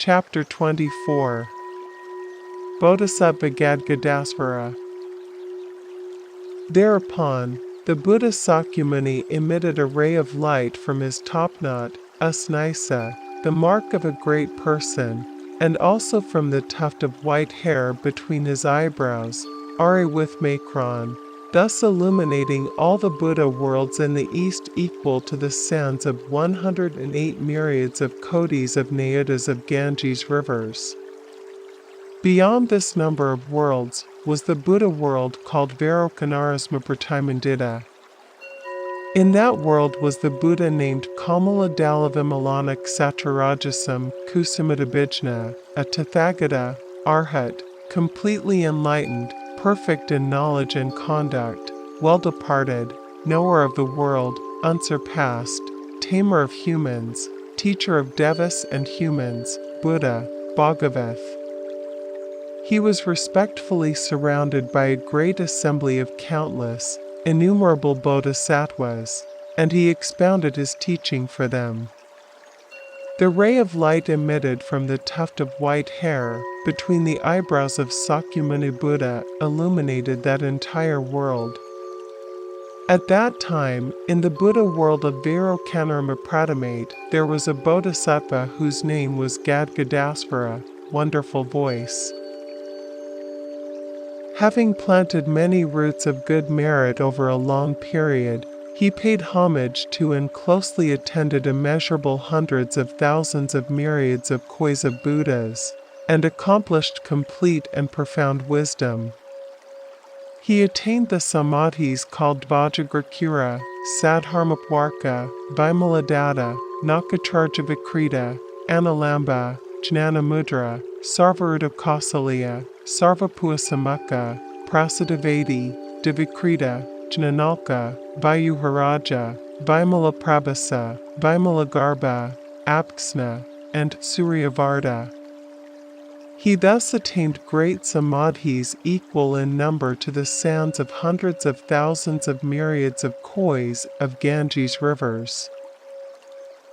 Chapter 24 Bodhisattva Gadgadasvara. Thereupon, the Buddha Sakyamuni emitted a ray of light from his topknot, Usnisa, the mark of a great person, and also from the tuft of white hair between his eyebrows, Ari with Macron, thus illuminating all the Buddha worlds in the east equal to the sands of 108 myriads of kodis of Nayutas of Ganges rivers. Beyond this number of worlds was the Buddha world called Vairocanarisma Pratimandita. In that world was the Buddha named Kamaladalavimalana Kshatrarajasam Kusumadabhijna, a Tathagata, Arhat, completely enlightened, perfect in knowledge and conduct, well-departed, knower of the world, unsurpassed, tamer of humans, teacher of devas and humans, Buddha, Bhagavath. He was respectfully surrounded by a great assembly of countless, innumerable bodhisattvas, and he expounded his teaching for them. The ray of light emitted from the tuft of white hair between the eyebrows of Sakyamuni Buddha illuminated that entire world. At that time, in the Buddha world of Vairokanarma Pratimate, there was a bodhisattva whose name was Gadgadasvara, wonderful voice. Having planted many roots of good merit over a long period, he paid homage to and closely attended immeasurable hundreds of thousands of myriads of kois of Buddhas, and accomplished complete and profound wisdom. He attained the samadhis called Vajragrakura, Sadharmapwarka, Vimaladatta, Nakacharjavikrita, Analamba, Jnanamudra, Sarvaruddhakausalya, Sarvapuasamukha, Prasadavadi, Divikrita, Jnanalka, Vayuharaja, Vimalaprabhasa, Vimalagarbha, Abksna, and Suryavarta. He thus attained great samadhis equal in number to the sands of hundreds of thousands of myriads of kois of Ganges rivers.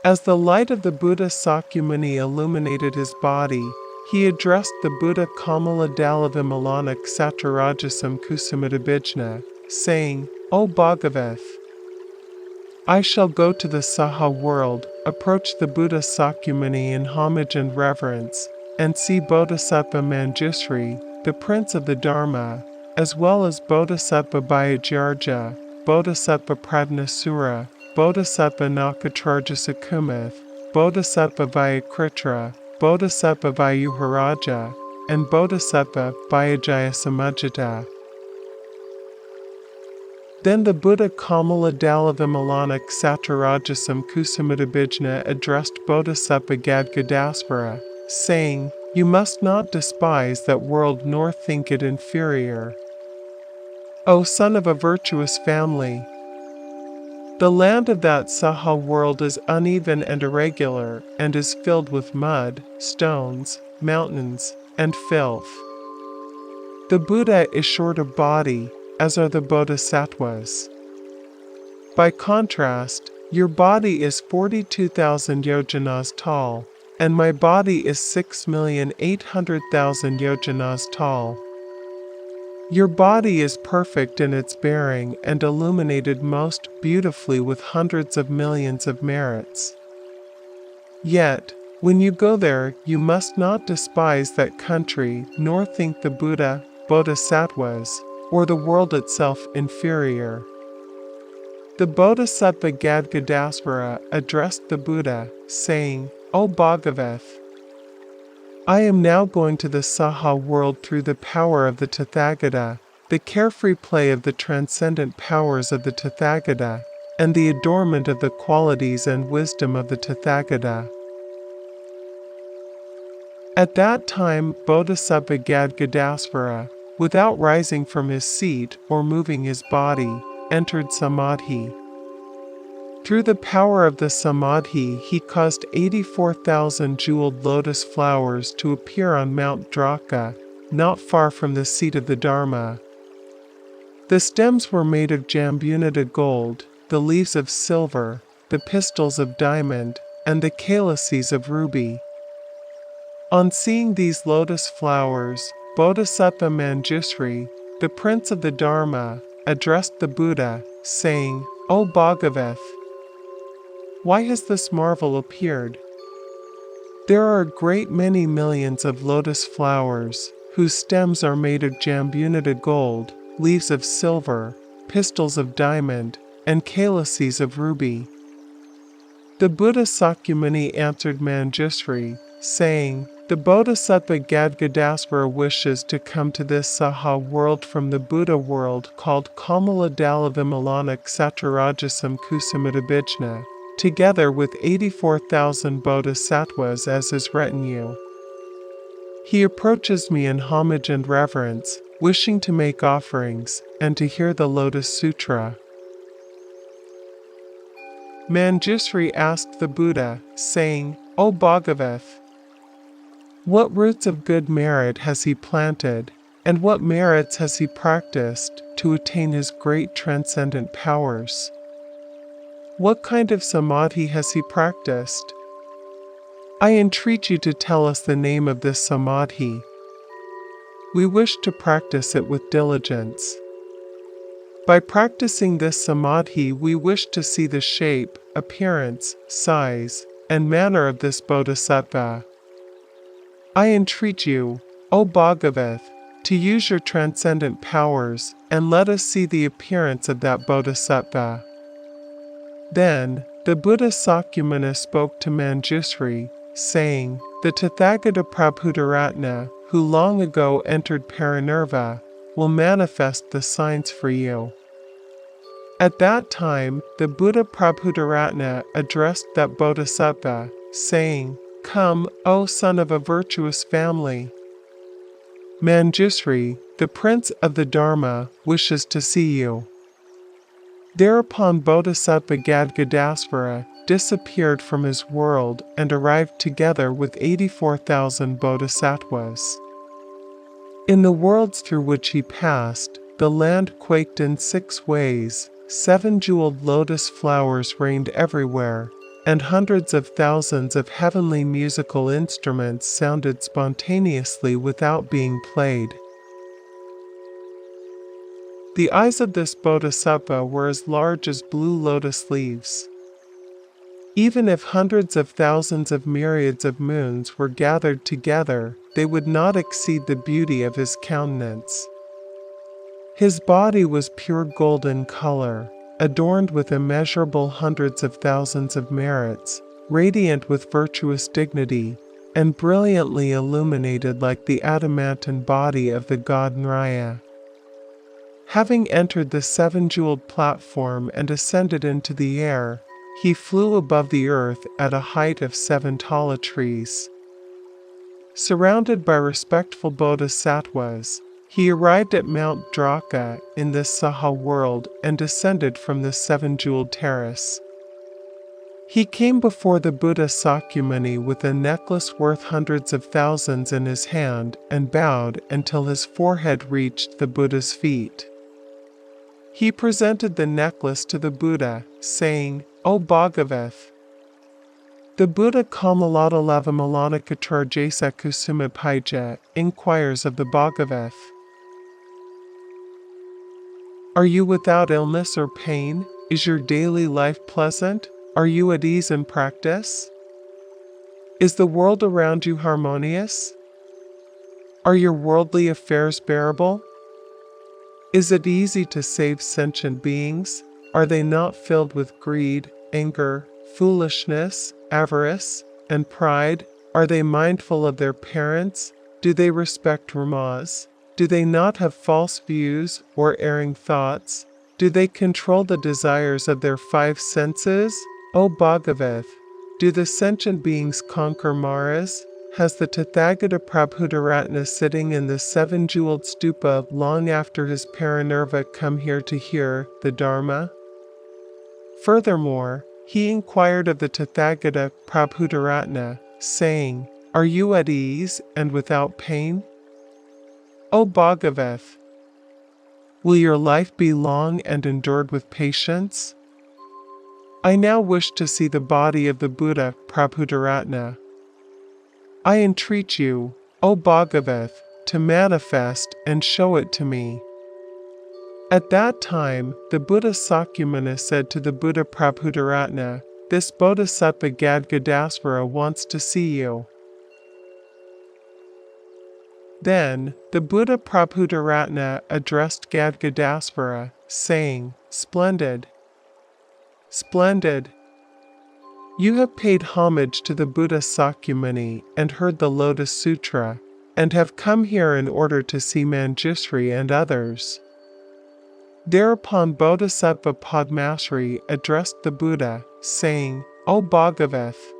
As the light of the Buddha Sakyamuni illuminated his body, he addressed the Buddha Kamaladalavimalana Kshatrarajasam Kusumadabhijna, saying, O Bhagavath, I shall go to the Saha world, approach the Buddha Sakyamuni in homage and reverence, and see Bodhisattva Manjusri, the prince of the Dharma, as well as Bodhisattva Bhayajarja, Bodhisattva Pradnasura, Bodhisattva Nakacharjasakumath, Bodhisattva Vyakritra, Bodhisattva Vayuharaja, and Bodhisattva Vyajayasamajjata. Then the Buddha Kamaladalavimalana Kshatrarajasam Kusumadabhijna addressed Bodhisattva Gadgadasvara, saying, You must not despise that world nor think it inferior. O son of a virtuous family! The land of that Saha world is uneven and irregular, and is filled with mud, stones, mountains, and filth. The Buddha is short of body, as are the bodhisattvas. By contrast, your body is 42,000 yojanas tall, and my body is 6,800,000 yojanas tall. Your body is perfect in its bearing and illuminated most beautifully with hundreds of millions of merits. Yet, when you go there, you must not despise that country nor think the Buddha, bodhisattvas, or the world itself inferior. The Bodhisattva Gadgadasvara addressed the Buddha, saying, O Bhagavath, I am now going to the Saha world through the power of the Tathagata, the carefree play of the transcendent powers of the Tathagata, and the adornment of the qualities and wisdom of the Tathagata. At that time, Bodhisattva Gadgadasvara, without rising from his seat or moving his body, entered Samadhi. Through the power of the Samadhi, he caused 84,000 jeweled lotus flowers to appear on Mount Draka, not far from the seat of the Dharma. The stems were made of jambunita gold, the leaves of silver, the pistils of diamond, and the calices of ruby. On seeing these lotus flowers, Bodhisattva Manjusri, the prince of the Dharma, addressed the Buddha, saying, "O Bhagavat, why has this marvel appeared? There are a great many millions of lotus flowers, whose stems are made of jambunita gold, leaves of silver, pistils of diamond, and calices of ruby." The Buddha Sakyamuni answered Manjusri, saying, "The Bodhisattva Gadgadasvara wishes to come to this Saha world from the Buddha world called Kamaladala Vimalana Kshatrarajasam Kusumadabhijna, together with 84,000 bodhisattvas as his retinue. He approaches me in homage and reverence, wishing to make offerings, and to hear the Lotus Sutra." Manjusri asked the Buddha, saying, "O Bhagavat, what roots of good merit has he planted, and what merits has he practiced to attain his great transcendent powers? What kind of samadhi has he practiced? I entreat you to tell us the name of this samadhi. We wish to practice it with diligence. By practicing this samadhi, we wish to see the shape, appearance, size, and manner of this bodhisattva. I entreat you, O Bhagavat, to use your transcendent powers, and let us see the appearance of that bodhisattva." Then, the Buddha Sakyamuni spoke to Manjusri, saying, "The Tathagata Prabhudaratna, who long ago entered Parinirva, will manifest the signs for you." At that time, the Buddha Prabhudaratna addressed that bodhisattva, saying, "Come, O son of a virtuous family. Manjusri, the prince of the Dharma, wishes to see you." Thereupon Bodhisattva Gadgadasvara disappeared from his world and arrived together with 84,000 bodhisattvas. In the worlds through which he passed, the land quaked in 6 ways, 7 jeweled lotus flowers rained everywhere, and hundreds of thousands of heavenly musical instruments sounded spontaneously without being played. The eyes of this bodhisattva were as large as blue lotus leaves. Even if hundreds of thousands of myriads of moons were gathered together, they would not exceed the beauty of his countenance. His body was pure golden color, adorned with immeasurable hundreds of thousands of merits, radiant with virtuous dignity, and brilliantly illuminated like the adamantine body of the god Nraya. Having entered the 7-jeweled platform and ascended into the air, he flew above the earth at a height of 7 tala trees. Surrounded by respectful bodhisattvas, he arrived at Mount Draka in this Saha world and descended from the 7-jeweled terrace. He came before the Buddha Sakyamuni with a necklace worth hundreds of thousands in his hand and bowed until his forehead reached the Buddha's feet. He presented the necklace to the Buddha, saying, "O Bhagavat, the Buddha Kamalata Lavamalanakatarjasa Kusumapaija inquires of the Bhagavat, are you without illness or pain? Is your daily life pleasant? Are you at ease in practice? Is the world around you harmonious? Are your worldly affairs bearable? Is it easy to save sentient beings? Are they not filled with greed, anger, foolishness, avarice, and pride? Are they mindful of their parents? Do they respect Ramas? Do they not have false views or erring thoughts? Do they control the desires of their 5 senses? O Bhagavat, do the sentient beings conquer Maras? Has the Tathagata Prabhudaratna sitting in the 7-jeweled stupa long after his parinirva come here to hear the Dharma?" Furthermore, he inquired of the Tathagata Prabhudaratna, saying, "Are you at ease and without pain? O Bhagavat, will your life be long and endured with patience? I now wish to see the body of the Buddha Prabhudaratna." I entreat you, O Bhagavath, to manifest and show it to me." At that time, the Buddha Sakyamuni said to the Buddha Prabhudaratna, "This Bodhisattva Gadgadasvara wants to see you." Then, the Buddha Prabhudaratna addressed Gadgadasvara, saying, "Splendid! Splendid! You have paid homage to the Buddha Sakyamuni and heard the Lotus Sutra, and have come here in order to see Manjushri and others." Thereupon Bodhisattva Padmasri addressed the Buddha, saying, "O Bhagavath,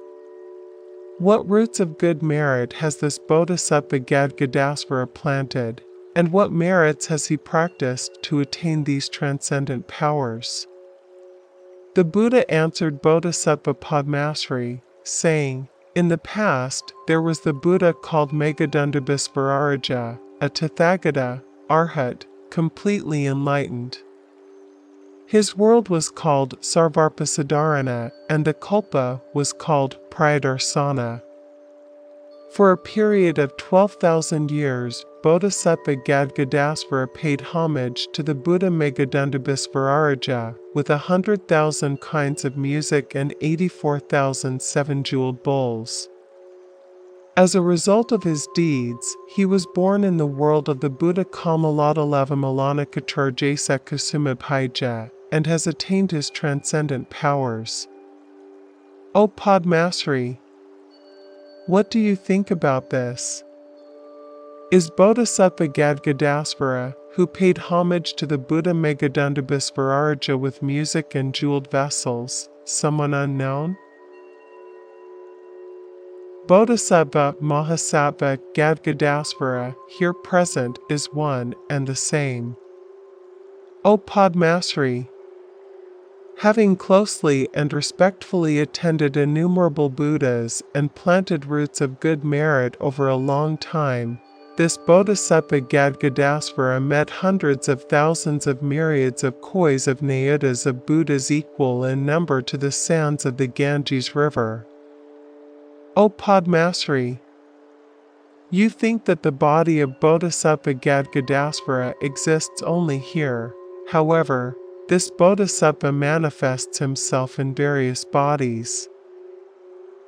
what roots of good merit has this Bodhisattva Gadgadasvara planted, and what merits has he practiced to attain these transcendent powers?" The Buddha answered Bodhisattva Padmasri, saying, "In the past, there was the Buddha called Megadundabhisvaraja, a Tathagata, Arhat, completely enlightened. His world was called Sarvarpasadarana, and the Kalpa was called Prayadarsana. For a period of 12,000 years, Bodhisattva Gadgadasvara paid homage to the Buddha Megadundabhisvaraja with 100,000 kinds of music and 84,000 seven-jeweled bowls. As a result of his deeds, he was born in the world of the Buddha Kamaladalava Malanakatarjasa Kusumabhaija, and has attained his transcendent powers. O Padmasri, what do you think about this? Is Bodhisattva Gadgadasvara, who paid homage to the Buddha Megadundabhisvaraja with music and jeweled vessels, someone unknown? Bodhisattva Mahasattva Gadgadasvara here present is one and the same. O Padmasri, having closely and respectfully attended innumerable Buddhas and planted roots of good merit over a long time, this Bodhisattva Gadgadasvara met hundreds of thousands of myriads of kois of Nayutas of Buddhas equal in number to the sands of the Ganges River. O Padmasri, you think that the body of Bodhisattva Gadgadasvara exists only here. However, this Bodhisattva manifests himself in various bodies.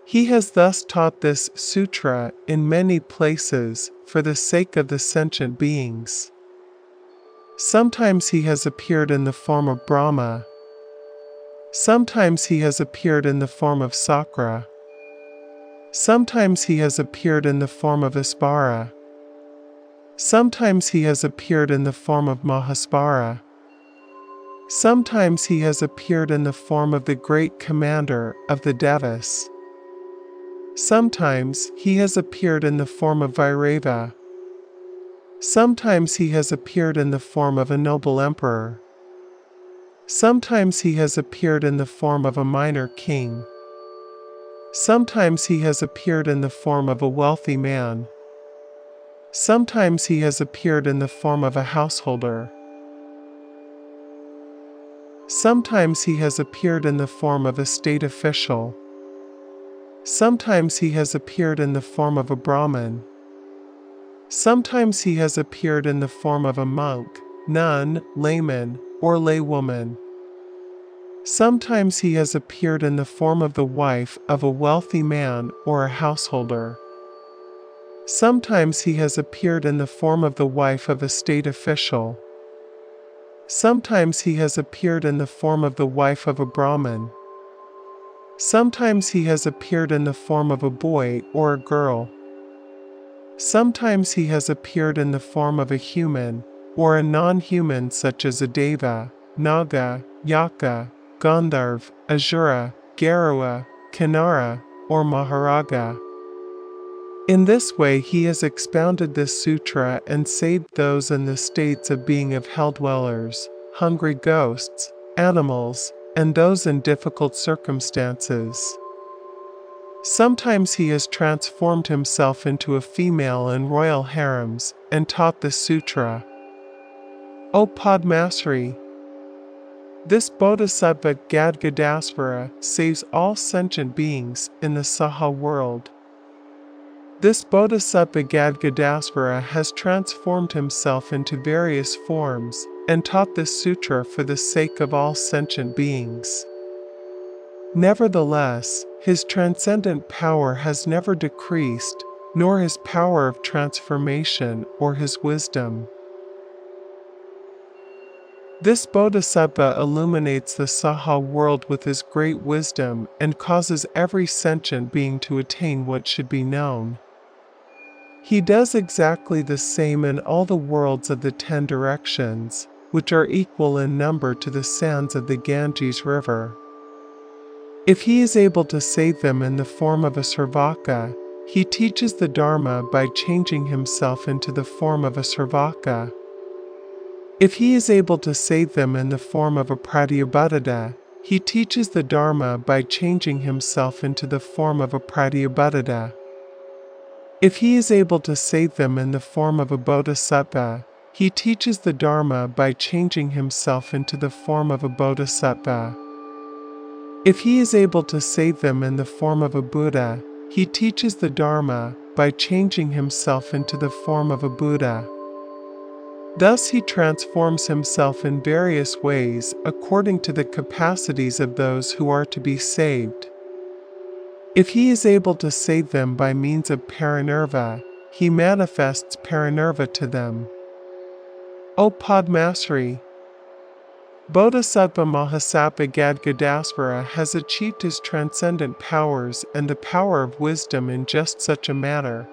He has thus taught this sutra in many places for the sake of the sentient beings. Sometimes he has appeared in the form of Brahma. Sometimes he has appeared in the form of Sakra. Sometimes he has appeared in the form of Aspara. Sometimes he has appeared in the form of Mahaspara. Sometimes he has appeared in the form of the great commander of the Devas. Sometimes he has appeared in the form of Vairava. Sometimes he has appeared in the form of a noble emperor. Sometimes he has appeared in the form of a minor king. Sometimes he has appeared in the form of a wealthy man. Sometimes he has appeared in the form of a householder. Sometimes he has appeared in the form of a state official. Sometimes he has appeared in the form of a Brahmin. Sometimes he has appeared in the form of a monk, nun, layman, or laywoman. Sometimes he has appeared in the form of the wife of a wealthy man or a householder. Sometimes he has appeared in the form of the wife of a state official. Sometimes he has appeared in the form of the wife of a Brahmin. Sometimes he has appeared in the form of a boy or a girl. Sometimes he has appeared in the form of a human or a non-human such as a Deva, Naga, Yaka, Gandharv, Asura, Garua, Kinara, or Maharaga. In this way he has expounded this sutra and saved those in the states of being of hell-dwellers, hungry ghosts, animals, and those in difficult circumstances. Sometimes he has transformed himself into a female in royal harems and taught the sutra. O Padmasri, this Bodhisattva Gadgadasvara saves all sentient beings in the Saha world. This Bodhisattva Gadgadasvara has transformed himself into various forms and taught this sutra for the sake of all sentient beings. Nevertheless, his transcendent power has never decreased, nor his power of transformation or his wisdom. This Bodhisattva illuminates the Saha world with his great wisdom and causes every sentient being to attain what should be known. He does exactly the same in all the worlds of the 10 directions, which are equal in number to the sands of the Ganges River. If he is able to save them in the form of a Sarvaka, he teaches the Dharma by changing himself into the form of a Sarvaka. If he is able to save them in the form of a Pratyabhadada, he teaches the Dharma by changing himself into the form of a Pratyabhadada. If he is able to save them in the form of a Bodhisattva, he teaches the Dharma by changing himself into the form of a Bodhisattva. If he is able to save them in the form of a Buddha, he teaches the Dharma by changing himself into the form of a Buddha. Thus he transforms himself in various ways according to the capacities of those who are to be saved. If he is able to save them by means of parinirva, he manifests parinirva to them. O Padmasri, Bodhisattva Mahasattva Gadgadasvara has achieved his transcendent powers and the power of wisdom in just such a manner.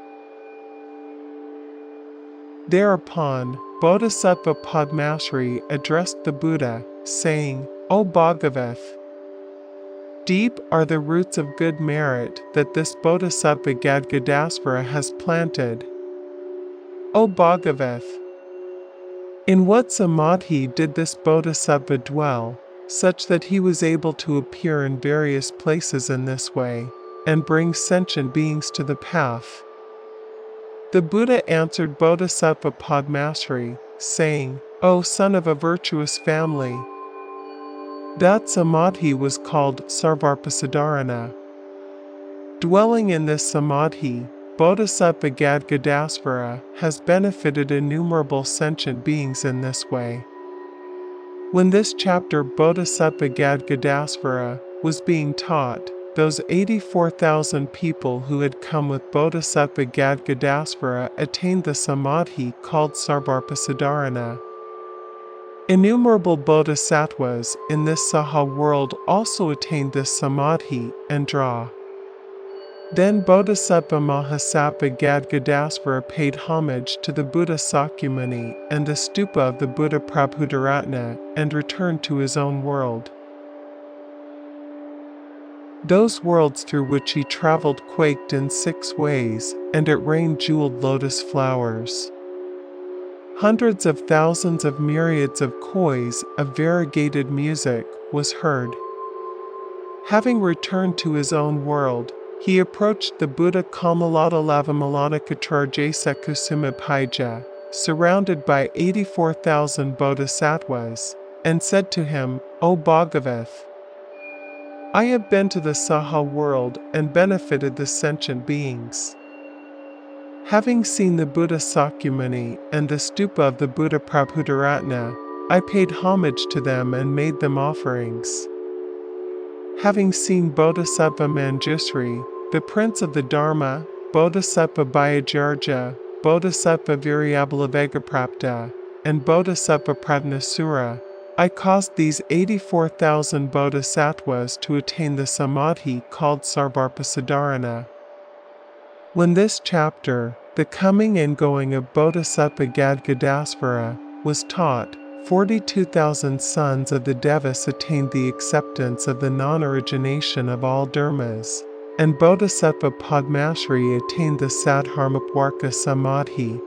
Thereupon, Bodhisattva Padmasri addressed the Buddha, saying, O Bhagavath, deep are the roots of good merit that this Bodhisattva Gadgadasvara has planted. O Bhagavath, in what samadhi did this Bodhisattva dwell, such that he was able to appear in various places in this way, and bring sentient beings to the path? The Buddha answered Bodhisattva Padmasri, saying, O son of a virtuous family, that samadhi was called Sarvarpasadharana. Dwelling in this samadhi, Bodhisattva Gadgadasvara has benefited innumerable sentient beings in this way. When this chapter Bodhisattva Gadgadasvara was being taught, those 84,000 people who had come with Bodhisattva Gadgadasvara attained the samadhi called Sarvarpasadharana. Innumerable bodhisattvas in this Saha world also attained this samadhi and draw. Then Bodhisattva Mahasattva Gadgadasvara paid homage to the Buddha Sakyamuni and the stupa of the Buddha Prabhudaratna and returned to his own world. Those worlds through which he traveled quaked in 6 ways, and it rained jeweled lotus flowers. Hundreds of thousands of myriads of kois of variegated music was heard. Having returned to his own world, he approached the Buddha Kamalata Lavamalana Katrarjasa Kusuma Paija, surrounded by 84,000 bodhisattvas, and said to him, O Bhagavath, I have been to the Saha world and benefited the sentient beings. Having seen the Buddha Sakyamuni and the stupa of the Buddha Prabhudaratna, I paid homage to them and made them offerings. Having seen Bodhisattva Manjusri, the prince of the Dharma, Bodhisattva Bhayajarja, Bodhisattva Viryabalavagaprapta, and Bodhisattva Pradnasura, I caused these 84,000 bodhisattvas to attain the samadhi called Sarvarpasadharana. When this chapter, the coming and going of Bodhisattva Gadgadasvara, was taught, 42,000 sons of the Devas attained the acceptance of the non-origination of all dharmas, and Bodhisattva Padmasri attained the Sadharmapwarka Samadhi,